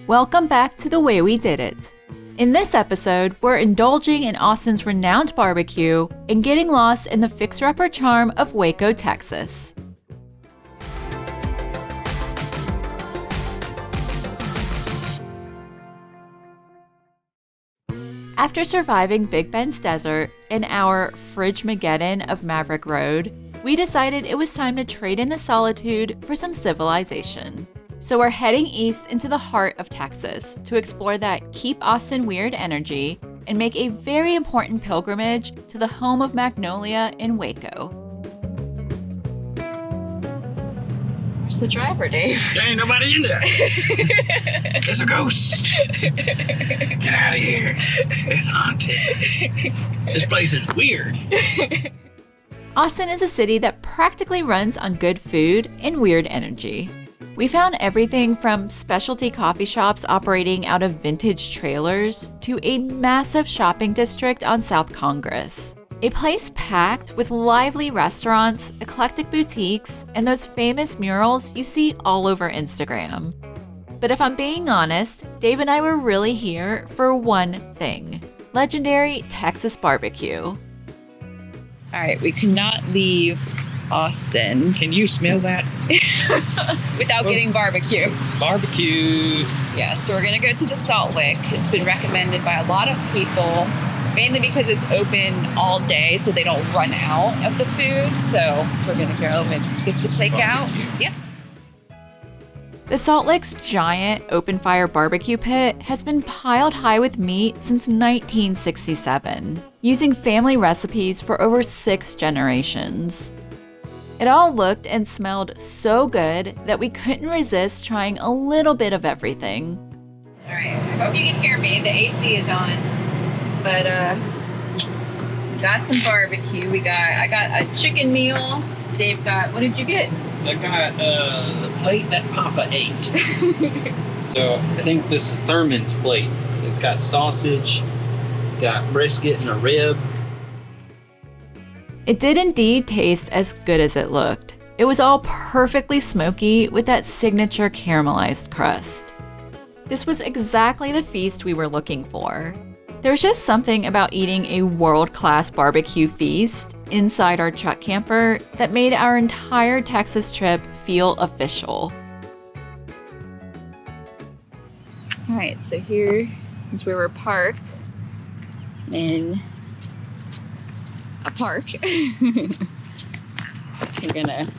Welcome back to The Way We Did It. In this episode, we're indulging in Austin's renowned barbecue and getting lost in the fixer-upper charm of Waco, Texas. After surviving Big Bend's desert and our Fridge-mageddon of Maverick Road, we decided it was time to trade in the solitude for some civilization. So we're heading east into the heart of Texas to explore that Keep Austin Weird energy and make a very important pilgrimage to the home of Magnolia in Waco. Where's the driver, Dave? There ain't nobody in there. There's a ghost. Get out of here. It's haunted. This place is weird. Austin is a city that practically runs on good food and weird energy. We found everything from specialty coffee shops operating out of vintage trailers to a massive shopping district on South Congress. A place packed with lively restaurants, eclectic boutiques, and those famous murals you see all over Instagram. But if I'm being honest, Dave and I were really here for one thing: legendary Texas barbecue. All right, we cannot leave Austin. Can you smell that? Without getting barbecue. Barbecue. Yeah, so we're gonna go to the Salt Lick. It's been recommended by a lot of people, mainly because it's open all day so they don't run out of the food. So we're gonna go and get the takeout. Yep. The Salt Lick's giant open-fire barbecue pit has been piled high with meat since 1967, using family recipes for over 6 generations. It all looked and smelled so good that we couldn't resist trying a little bit of everything. All right, I hope you can hear me. The AC is on. But got some barbecue. I got a chicken meal. Dave got, what did you get? I got the plate that Papa ate. So I think this is Thurman's plate. It's got sausage, got brisket and a rib. It did indeed taste as good as it looked. It was all perfectly smoky with that signature caramelized crust. This was exactly the feast we were looking for. There was just something about eating a world-class barbecue feast inside our truck camper that made our entire Texas trip feel official. All right, so here is where we're parked in a park. We're gonna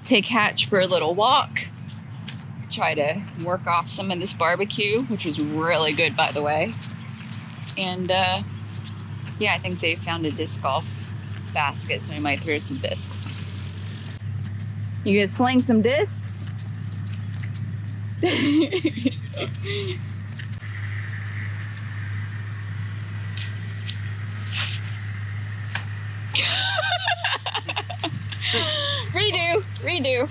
take Hatch for a little walk, try to work off some of this barbecue, which was really good, by the way. And yeah, I think Dave found a disc golf basket, so we might throw some discs. You gonna sling some discs? Redo.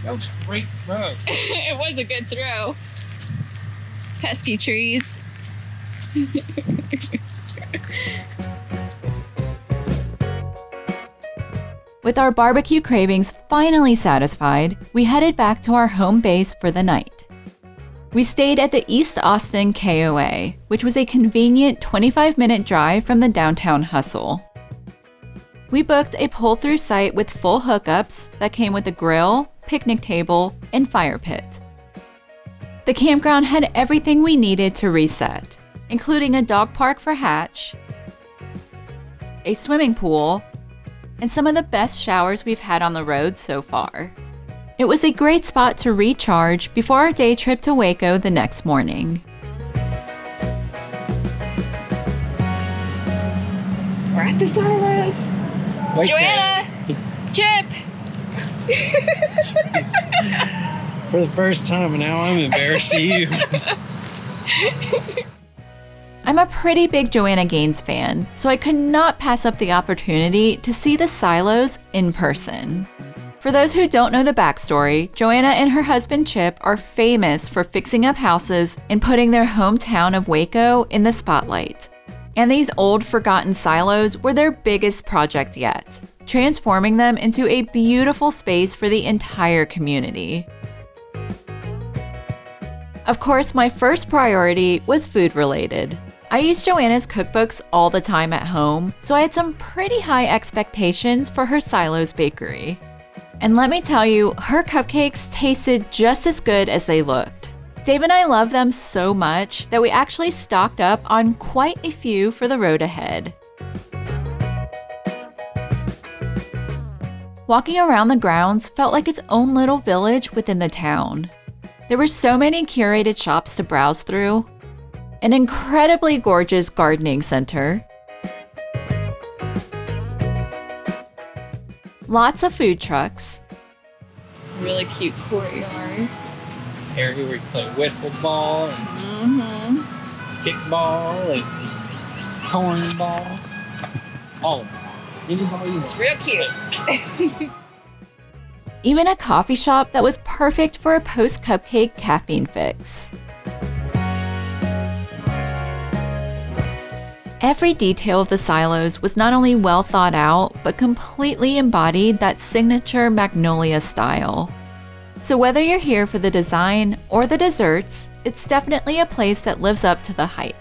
That was a great throw. It was a good throw. Pesky trees. With our barbecue cravings finally satisfied, we headed back to our home base for the night. We stayed at the East Austin KOA, which was a convenient 25-minute drive from the downtown hustle. We booked a pull-through site with full hookups that came with a grill, picnic table, and fire pit. The campground had everything we needed to reset, including a dog park for Hatch, a swimming pool, and some of the best showers we've had on the road so far. It was a great spot to recharge before our day trip to Waco the next morning. We're at the silos. Wait Joanna! Chip! For the first time, and now I'm embarrassed of you. I'm a pretty big Joanna Gaines fan, so I could not pass up the opportunity to see the silos in person. For those who don't know the backstory, Joanna and her husband Chip are famous for fixing up houses and putting their hometown of Waco in the spotlight. And these old forgotten silos were their biggest project yet, transforming them into a beautiful space for the entire community. Of course, my first priority was food related. I use Joanna's cookbooks all the time at home, so I had some pretty high expectations for her Silos bakery. And let me tell you, her cupcakes tasted just as good as they looked. Dave and I love them so much that we actually stocked up on quite a few for the road ahead. Walking around the grounds felt like its own little village within the town. There were so many curated shops to browse through, an incredibly gorgeous gardening center, lots of food trucks, Really cute courtyard. Area where you play wiffle ball and kickball and cornball. All of them. Any ball you want. It's real cute. even a coffee shop that was perfect for a post-cupcake caffeine fix. Every detail of the silos was not only well thought out, but completely embodied that signature Magnolia style. So whether you're here for the design or the desserts, it's definitely a place that lives up to the hype.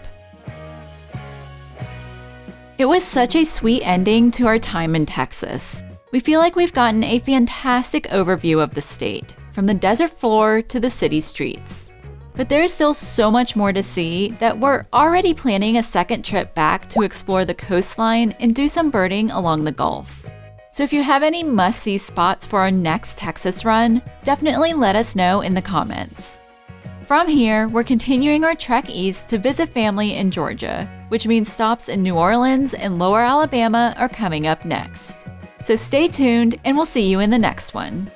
It was such a sweet ending to our time in Texas. We feel like we've gotten a fantastic overview of the state, from the desert floor to the city streets. But there's still so much more to see that we're already planning a second trip back to explore the coastline and do some birding along the Gulf. So if you have any must-see spots for our next Texas run, definitely let us know in the comments. From here, we're continuing our trek east to visit family in Georgia, which means stops in New Orleans and Lower Alabama are coming up next. So stay tuned and we'll see you in the next one.